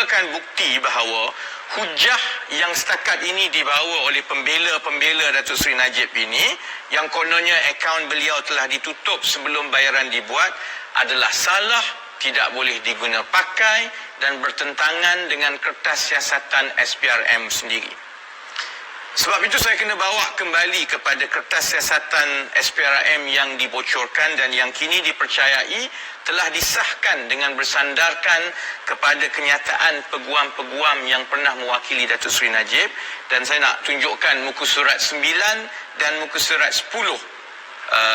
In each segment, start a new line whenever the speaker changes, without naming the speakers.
merupakan bukti bahawa hujah yang setakat ini dibawa oleh pembela-pembela Datuk Seri Najib ini, yang kononnya akaun beliau telah ditutup sebelum bayaran dibuat, adalah salah, tidak boleh diguna pakai dan bertentangan dengan kertas siasatan SPRM sendiri. Sebab itu saya kena bawa kembali kepada kertas siasatan SPRM yang dibocorkan dan yang kini dipercayai telah disahkan dengan bersandarkan kepada kenyataan peguam-peguam yang pernah mewakili Datuk Seri Najib, dan saya nak tunjukkan muka surat 9 dan muka surat 10.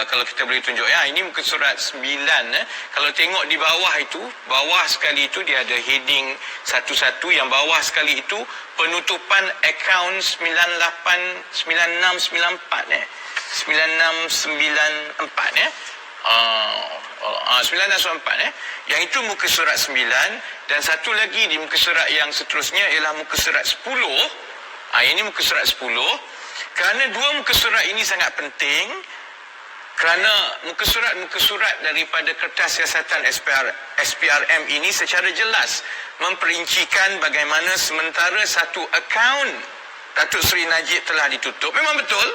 Kalau kita boleh tunjuk ya, ini muka surat 9. Kalau tengok di bawah itu, bawah sekali itu dia ada heading satu-satu, yang bawah sekali itu penutupan akaun 9694 9694 9694 yang itu muka surat 9, dan satu lagi di muka surat yang seterusnya ialah muka surat 10. Ini muka surat 10. Kerana dua muka surat ini sangat penting, kerana muka surat daripada kertas siasatan SPRM ini secara jelas memperincikan bagaimana sementara satu akaun Datuk Seri Najib telah ditutup. Memang betul,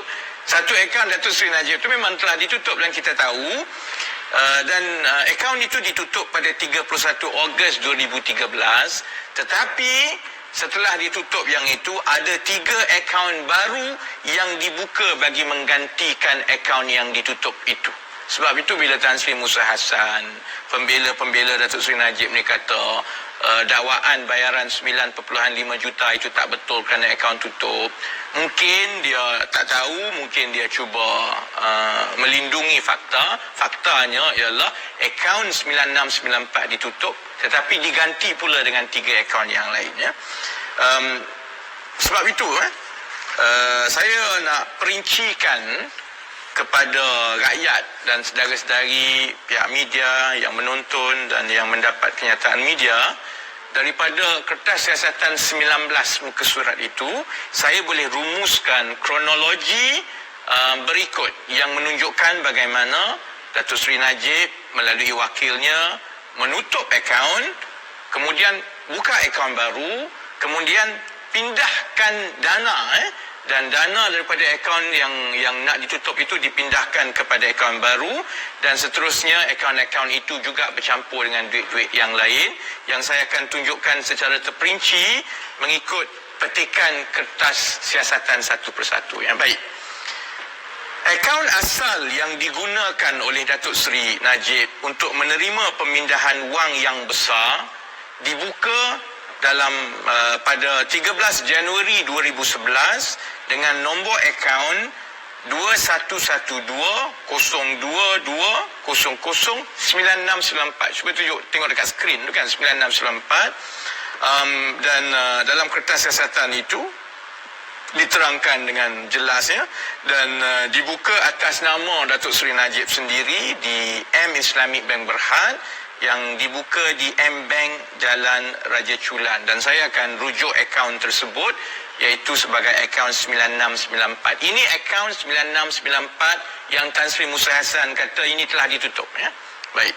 satu akaun Datuk Seri Najib itu memang telah ditutup dan kita tahu, dan akaun itu ditutup pada 31 Ogos 2013, tetapi setelah ditutup yang itu, ada 3 akaun baru yang dibuka bagi menggantikan akaun yang ditutup itu. Sebab itu bila Tan Sri Musa Hassan, pembela-pembela Datuk Seri Najib ni kata dakwaan bayaran 9.5 juta itu tak betul kerana akaun tutup, mungkin dia tak tahu, mungkin dia cuba melindungi fakta. Faktanya ialah akaun 9694 ditutup, tetapi diganti pula dengan 3 akaun yang lainnya. Sebab itu saya nak perincikan kepada rakyat dan saudara-saudari pihak media yang menonton dan yang mendapat kenyataan media, daripada kertas siasatan 19 muka surat itu, saya boleh rumuskan kronologi berikut yang menunjukkan bagaimana Datuk Seri Najib melalui wakilnya menutup akaun, kemudian buka akaun baru, kemudian pindahkan dana dan dana daripada akaun yang nak ditutup itu dipindahkan kepada akaun baru, dan seterusnya akaun-akaun itu juga bercampur dengan duit-duit yang lain yang saya akan tunjukkan secara terperinci mengikut petikan kertas siasatan satu persatu. Yang baik, akaun asal yang digunakan oleh Datuk Seri Najib untuk menerima pemindahan wang yang besar dibuka dalam pada 13 Januari 2011 dengan nombor akaun 212022009694. Cuba tengok dekat skrin tu kan, 9694. Dan dalam kertas siasatan itu diterangkan dengan jelasnya, dan dibuka atas nama Datuk Seri Najib sendiri di M Islamic Bank Berhad, yang dibuka di M Bank Jalan Raja Chulan, dan saya akan rujuk akaun tersebut iaitu sebagai akaun 9694. Ini akaun 9694 yang Tan Sri Musa Hassan kata ini telah ditutup ya. Baik.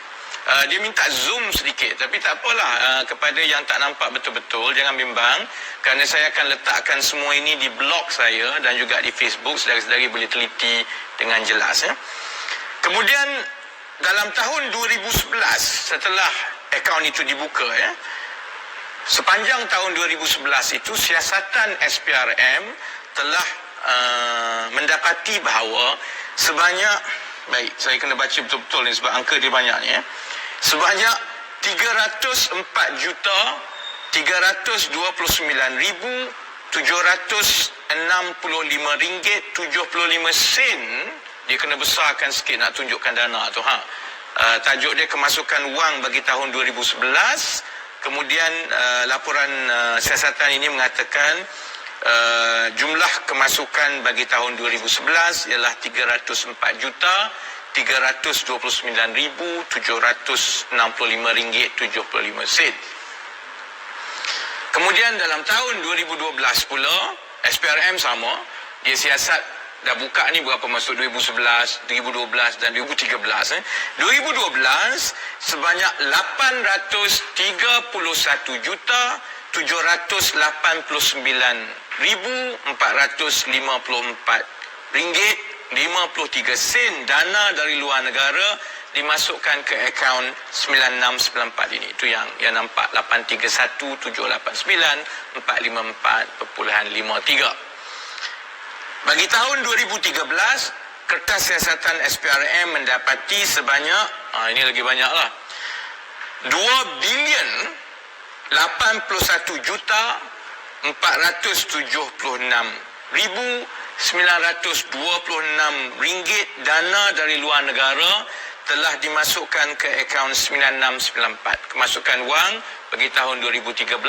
Dia minta zoom sedikit, tapi tak apalah, kepada yang tak nampak betul-betul jangan bimbang, kerana saya akan letakkan semua ini di blog saya dan juga di Facebook, saudara-saudari boleh teliti dengan jelas ya. Kemudian dalam tahun 2011 setelah akaun itu dibuka ya, sepanjang tahun 2011 itu siasatan SPRM telah mendapati bahawa sebanyak, baik saya kena baca betul-betul ni sebab angka dia banyak ni ya, sebanyak 304,329,765 ringgit 75 sen. Dia kena besarkan sikit nak tunjukkan dana tu ha. Tajuk dia kemasukan wang bagi tahun 2011. Kemudian laporan siasatan ini mengatakan jumlah kemasukan bagi tahun 2011 ialah 304,329,765 ringgit 75 sen. Kemudian dalam tahun 2012 pula SPRM sama, dia siasat dah buka ni berapa masuk 2011, 2012 dan 2013 2012 sebanyak 831,765,000 ringgit 53 sen dana dari luar negara dimasukkan ke akaun 9694 ini. Itu yang nampak 831789454.53. Bagi tahun 2013, kertas siasatan SPRM mendapati sebanyak, ini lagi banyak lah, 2 bilion 81 juta 476,926 ringgit dana dari luar negara telah dimasukkan ke akaun 9694. Kemasukan wang bagi tahun 2013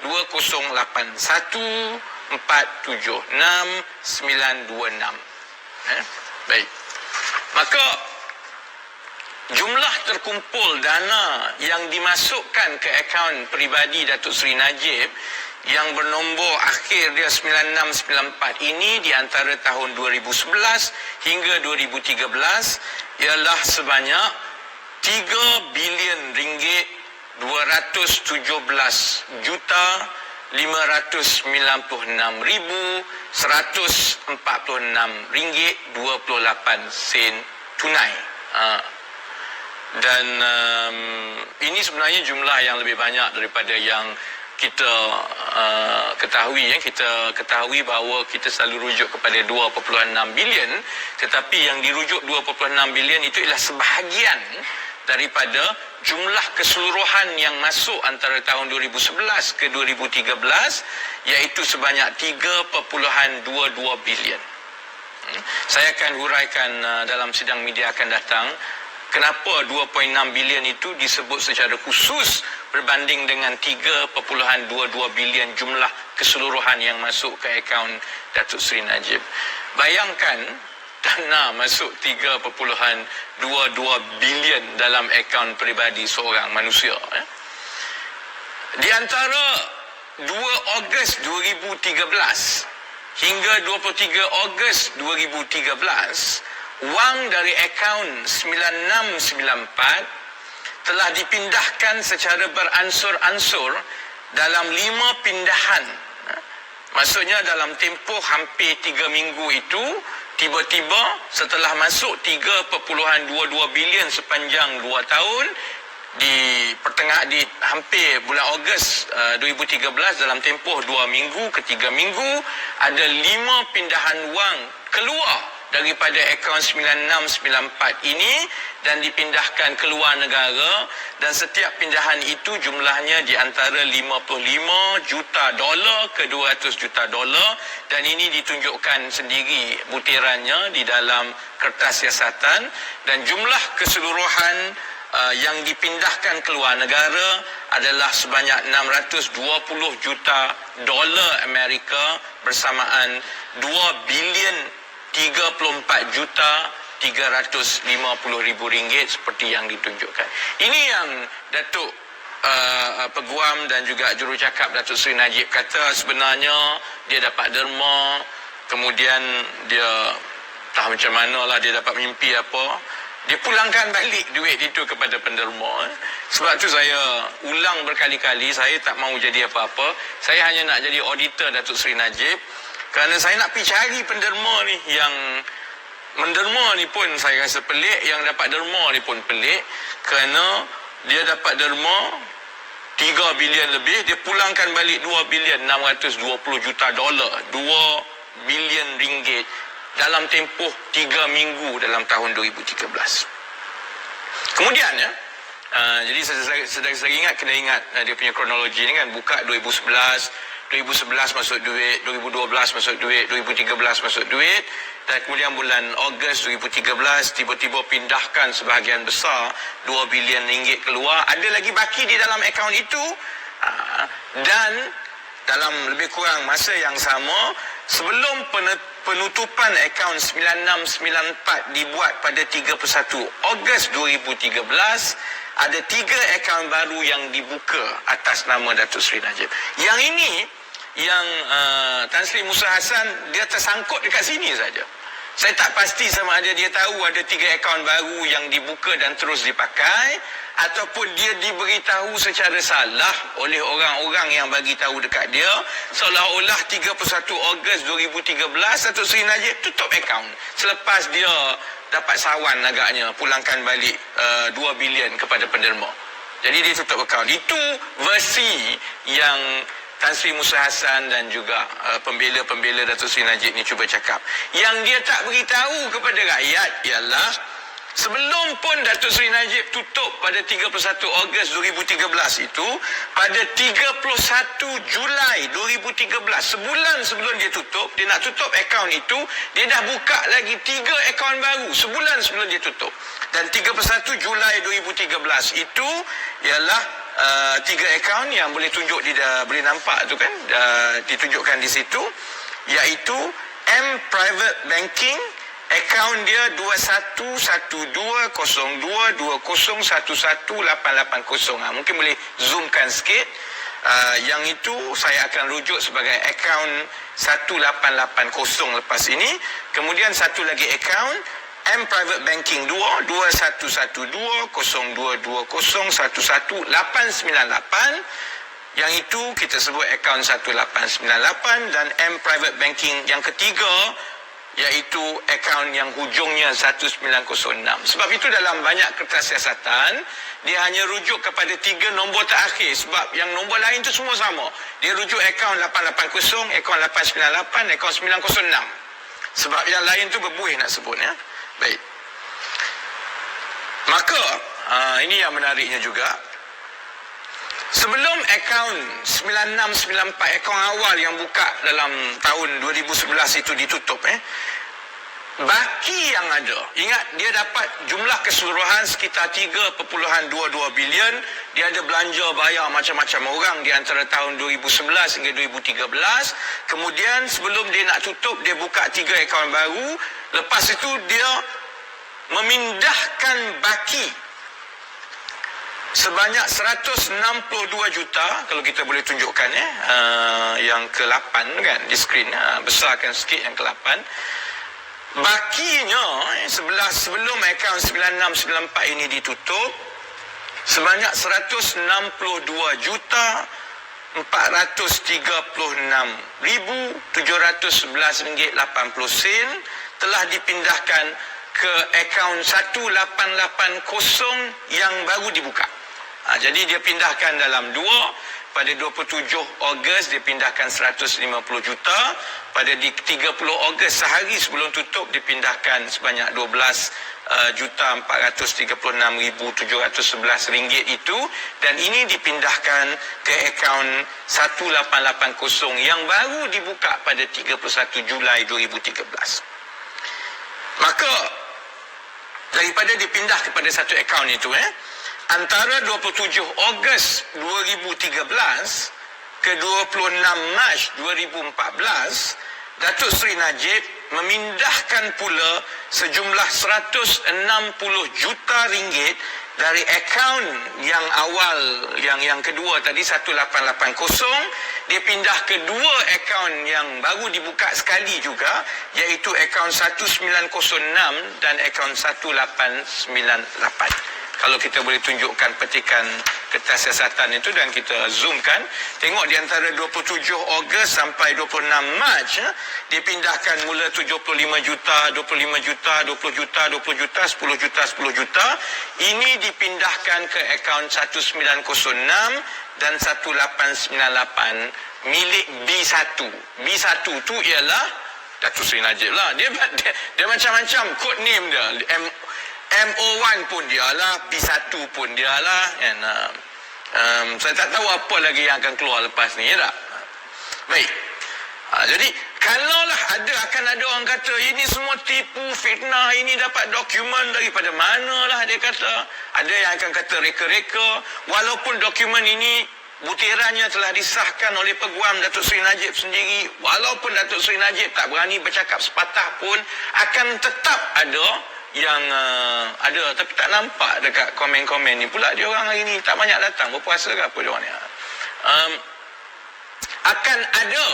20,81,476,926. Baik. Maka jumlah terkumpul dana yang dimasukkan ke akaun peribadi Datuk Seri Najib yang bernombor akhir dia 9694 ini di antara tahun 2011 hingga 2013 ialah sebanyak 3 bilion ringgit 217 juta 596,146 ringgit 28 sen tunai. Dan ini sebenarnya jumlah yang lebih banyak daripada yang kita ketahui. Kita ketahui bahawa kita selalu rujuk kepada 2.6 bilion, tetapi yang dirujuk 2.6 bilion itu ialah sebahagian daripada jumlah keseluruhan yang masuk antara tahun 2011 ke 2013, iaitu sebanyak 3.22 bilion. Saya akan huraikan dalam sidang media akan datang kenapa 2.6 bilion itu disebut secara khusus berbanding dengan 3.22 bilion jumlah keseluruhan yang masuk ke akaun Datuk Seri Najib. Bayangkan dana masuk 3.22 bilion dalam akaun peribadi seorang manusia. Di antara 2 Ogos 2013 hingga 23 Ogos 2013, wang dari akaun 9694 telah dipindahkan secara beransur-ansur dalam 5 pindahan. Maksudnya dalam tempoh hampir 3 minggu itu, tiba-tiba setelah masuk 3.22 bilion sepanjang 2 tahun, di hampir bulan Ogos 2013, dalam tempoh 2 minggu ke 3 minggu, ada 5 pindahan wang keluar daripada akaun 9694 ini dan dipindahkan ke luar negara, dan setiap pindahan itu jumlahnya di antara 55 juta dolar ke 200 juta dolar, dan ini ditunjukkan sendiri butirannya di dalam kertas siasatan, dan jumlah keseluruhan yang dipindahkan ke luar negara adalah sebanyak 620 juta dolar Amerika bersamaan 2 bilion 34 juta 350 ribu ringgit seperti yang ditunjukkan. Ini yang Datuk Peguam dan juga jurucakap Datuk Seri Najib kata sebenarnya dia dapat derma, kemudian dia tak macam mana lah, dia dapat mimpi apa, dia pulangkan balik duit itu kepada penderma. Sebab tu saya ulang berkali-kali, saya tak mahu jadi apa-apa, saya hanya nak jadi auditor Datuk Seri Najib. Kerana saya nak pergi cari penderma ni, yang menderma ni pun saya rasa pelik, yang dapat derma ni pun pelik, kerana dia dapat derma 3 bilion lebih, dia pulangkan balik 2 bilion 620 juta dolar, 2 bilion ringgit dalam tempoh 3 minggu dalam tahun 2013. Kemudian jadi saya ingat, kena ingat dia punya kronologi ni kan, buka 2011 masuk duit, 2012 masuk duit, 2013 masuk duit, dan kemudian bulan Ogos 2013 tiba-tiba pindahkan sebahagian besar 2 bilion ringgit keluar. Ada lagi baki di dalam akaun itu, dan dalam lebih kurang masa yang sama, sebelum penutupan akaun 9694 dibuat pada 31 Ogos 2013, ada 3 akaun baru yang dibuka atas nama Datuk Seri Najib. Yang ini, yang Tan Sri Musa Hassan, dia tersangkut dekat sini saja. Saya tak pasti sama ada dia tahu ada 3 akaun baru yang dibuka dan terus dipakai, ataupun dia diberitahu secara salah oleh orang-orang yang bagi tahu dekat dia, seolah-olah 31 Ogos 2013 Datuk Seri Najib tutup akaun selepas dia dapat sawan agaknya pulangkan balik 2 bilion kepada penderma. Jadi dia tutup akaun. Itu versi yang Tan Sri Musa Hassan dan juga pembela-pembela Datuk Seri Najib ni cuba cakap. Yang dia tak beritahu kepada rakyat ialah sebelum pun Datuk Seri Najib tutup pada 31 Ogos 2013 itu, pada 31 Julai 2013, sebulan sebelum dia tutup, dia nak tutup akaun itu, dia dah buka lagi 3 akaun baru sebulan sebelum dia tutup. Dan 31 Julai 2013 itu ialah 3 akaun yang boleh tunjuk boleh nampak tu kan, ditunjukkan di situ, iaitu M Private Banking, akaun dia 21120220111880. Mungkin boleh zoomkan sikit. Yang itu saya akan rujuk sebagai akaun 1880 lepas ini. Kemudian satu lagi akaun M Private Banking 21120220111898. Yang itu kita sebut akaun 1898. Dan M Private Banking yang ketiga iaitu akaun yang hujungnya 1906. Sebab itu dalam banyak kertas siasatan, dia hanya rujuk kepada 3 nombor terakhir. Sebab yang nombor lain tu semua sama. Dia rujuk akaun 880, akaun 898, akaun 906. Sebab yang lain tu berbuih nak sebut ya. Baik. Maka ini yang menariknya juga. Sebelum akaun 9694, akaun awal yang buka dalam tahun 2011 itu ditutup, baki yang ada, ingat dia dapat jumlah keseluruhan sekitar 3.22 bilion. Dia ada belanja bayar macam-macam orang di antara tahun 2011 hingga 2013. Kemudian sebelum dia nak tutup, dia buka 3 akaun baru. Lepas itu dia memindahkan baki sebanyak 162 juta, kalau kita boleh tunjukkan yang ke-8 kan di skrin, besarkan sikit yang ke-8. Bakinya sebelum akaun 9694 ini ditutup sebanyak 162 juta 436,711 ringgit 80 sen telah dipindahkan ke akaun 1880 yang baru dibuka. Jadi dia pindahkan dalam 2. Pada 27 Ogos dia pindahkan 150 juta. Pada 30 Ogos sehari sebelum tutup dipindahkan sebanyak 12,436,711 ringgit itu. Dan ini dipindahkan ke akaun 1880 yang baru dibuka pada 31 Julai 2013. Maka daripada dipindah kepada satu akaun itu, antara 27 Ogos 2013 ke 26 Mac 2014, Datuk Seri Najib memindahkan pula sejumlah 160 juta ringgit dari akaun yang awal, yang kedua tadi 1880, dia pindah ke 2 akaun yang baru dibuka sekali juga, iaitu akaun 1906 dan akaun 1898. Kalau kita boleh tunjukkan petikan kertas siasatan itu dan kita zoomkan, tengok di antara 27 Ogos sampai 26 Mac, dipindahkan mula 75 juta, 25 juta, 20 juta, 20 juta, 10 juta, 10 juta. Ini dipindahkan ke akaun 1906 dan 1898 milik B1. B1 tu ialah Datuk Seri Najib lah. Dia macam-macam code name dia. MO1 pun dia lah, B1 pun dia lah. Saya tak tahu apa lagi yang akan keluar lepas ni, ya tak? Baik. Jadi kalaulah akan ada orang kata ini semua tipu, fitnah, ini dapat dokumen daripada manalah, dia kata. Ada yang akan kata reka-reka. Walaupun dokumen ini butirannya telah disahkan oleh Peguam Datuk Seri Najib sendiri, walaupun Datuk Seri Najib tak berani bercakap sepatah pun, akan tetap ada yang ada, tapi tak nampak dekat komen-komen ni pula. Dia orang hari ni tak banyak datang, berpuasa ke apa dia orang ni. Akan ada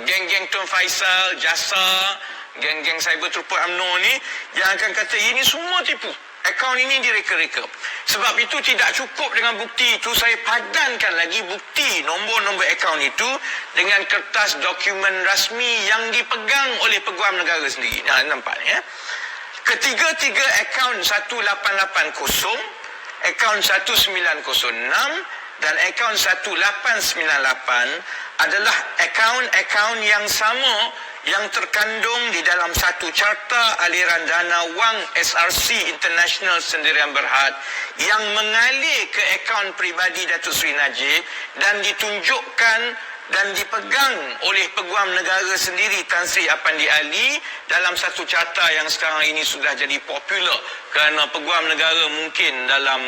geng-geng Tun Faisal, Jasa, geng-geng cyber trooper UMNO ni yang akan kata ini semua tipu. Akaun ini direka-reka. Sebab itu tidak cukup dengan bukti itu. Saya padankan lagi bukti nombor-nombor akaun itu dengan kertas dokumen rasmi yang dipegang oleh Peguam Negara sendiri. Nah, nampak ya. Ketiga-tiga akaun 1880, akaun 1906 dan akaun 1898 adalah akaun-akaun yang sama yang terkandung di dalam satu carta aliran dana wang SRC International Sendirian Berhad yang mengalir ke akaun peribadi Datuk Seri Najib dan ditunjukkan dan dipegang oleh Peguam Negara sendiri Tan Sri Apandi Ali dalam satu carta yang sekarang ini sudah jadi popular kerana Peguam Negara mungkin dalam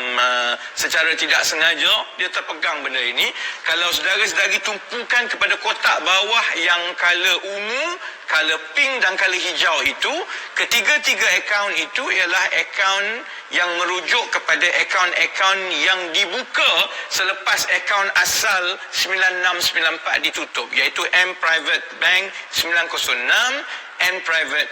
secara tidak sengaja dia terpegang benda ini. Kalau saudara-saudari tumpukan kepada kotak bawah yang color ungu, color pink dan color hijau itu, ketiga-tiga akaun itu ialah akaun yang merujuk kepada akaun-akaun yang dibuka selepas akaun asal 9694 ditutup, iaitu M Private Bank 906, M Private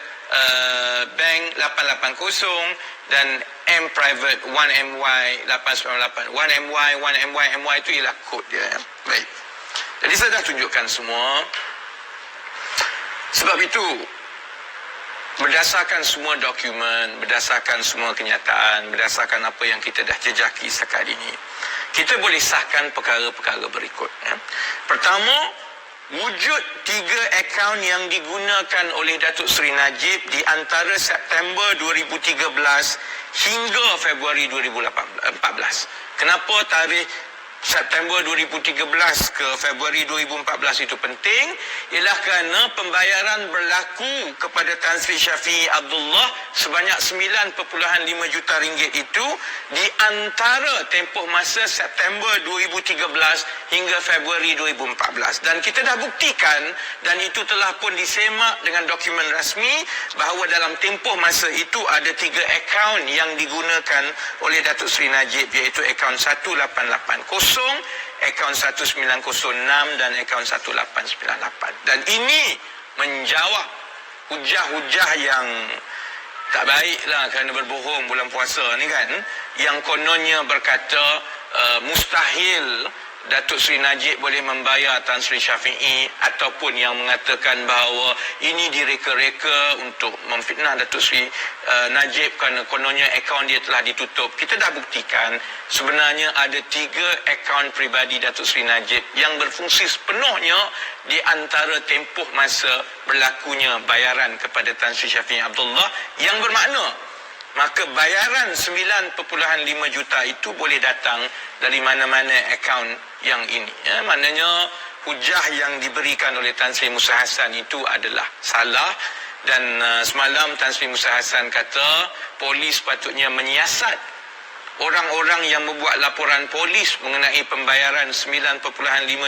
Bank 880 dan M Private 1MY 898. 1MY, 1MY, MY itu ialah kod dia. Baik. Jadi saya dah tunjukkan semua. Sebab itu, berdasarkan semua dokumen, berdasarkan semua kenyataan, berdasarkan apa yang kita dah jejaki setakat ini, kita boleh sahkan perkara-perkara berikut. Ya. Pertama, wujud 3 akaun yang digunakan oleh Datuk Seri Najib di antara September 2013 hingga Februari 2014. Kenapa tarikh September 2013 ke Februari 2014 itu penting? Ialah kerana pembayaran berlaku kepada Tan Sri Syafiee Abdullah sebanyak 9.5 juta ringgit itu di antara tempoh masa September 2013 hingga Februari 2014. Dan kita dah buktikan dan itu telah pun disemak dengan dokumen rasmi bahawa dalam tempoh masa itu ada 3 akaun yang digunakan oleh Datuk Seri Najib, iaitu akaun 1880, akaun 1906 dan akaun 1898. Dan ini menjawab hujah-hujah yang tak baiklah kerana berbohong bulan puasa ni kan, yang kononnya berkata mustahil Datuk Seri Najib boleh membayar Tan Sri Syafiee, ataupun yang mengatakan bahawa ini direka-reka untuk memfitnah Datuk Seri Najib kerana kononnya akaun dia telah ditutup. Kita dah buktikan sebenarnya ada 3 akaun peribadi Datuk Seri Najib yang berfungsi sepenuhnya di antara tempoh masa berlakunya bayaran kepada Tan Sri Syafiee Abdullah, yang bermakna maka bayaran 9.5 juta itu boleh datang dari mana-mana akaun yang ini. Ya, maknanya hujah yang diberikan oleh Tan Sri Musa Hassan itu adalah salah. Dan semalam Tan Sri Musa Hassan kata polis patutnya menyiasat orang-orang yang membuat laporan polis mengenai pembayaran 9.5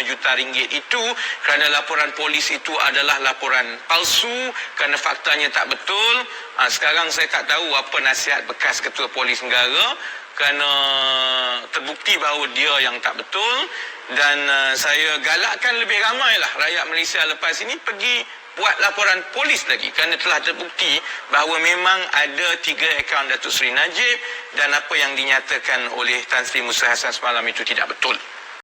juta ringgit itu, kerana laporan polis itu adalah laporan palsu kerana faktanya tak betul. Sekarang saya tak tahu apa nasihat bekas Ketua Polis Negara kerana terbukti bahawa dia yang tak betul. Dan saya galakkan lebih ramailah rakyat Malaysia lepas ini pergi buat laporan polis lagi kerana telah terbukti bahawa memang ada 3 akaun Datuk Seri Najib dan apa yang dinyatakan oleh Tan Sri Musa Hassan semalam itu tidak betul.